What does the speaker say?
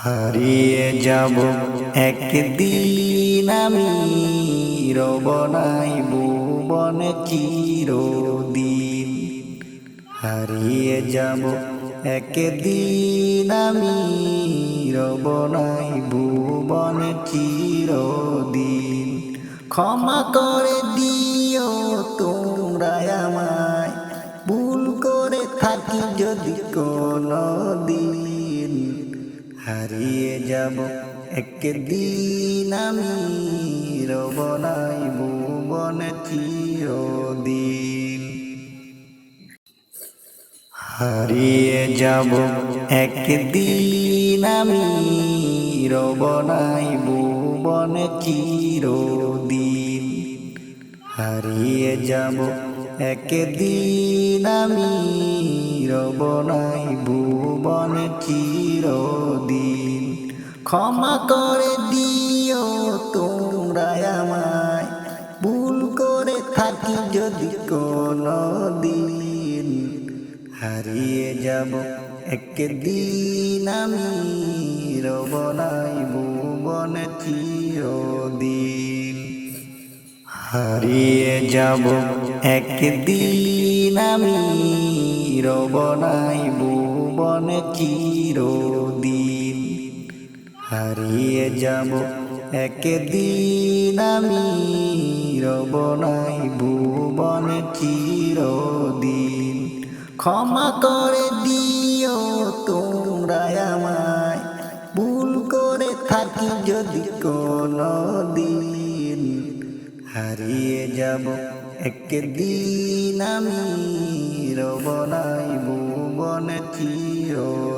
হারিয়ে যাব একদিন আমি, রব নাই ভুবনে চিরদিন। হারিয়ে যাব একদিন আমি, রব নাই ভুবনে চিরদিন। ক্ষমা করে দিও তোমরা আমায়, ভুল করে থাকি যদি কোনো দিন। হারিয়ে যাব একদিন আমি, রব নাই ভুবনে চিরদিন। হারিয়ে যাব একদিন আমি, রব নাই ভুবনে চিরদিন। হারিয়ে যাব একদিন আমি, রব নাই ভুবনে চিরদিন। ক্ষমা করে দিও তোমরা আমায়, ভুল করে থাকি যদি কোনো দিন। হারিয়ে যাব একদিন আমি, রব নাই ভুবনে চিরদিন। হারিয়ে যাব একদিন আমি, রব নাই ভুবনে চিরদিন। হারিয়ে যাব একদিন আমি, রব নাই ভুবনে চিরদিন। ক্ষমা করে দিও তোমরা আমায়, ভুল করে থাকি যদি কোনো দিন। হারিয়ে যাব একদিন আমি, রব নাই ভুবনে চিরদিন।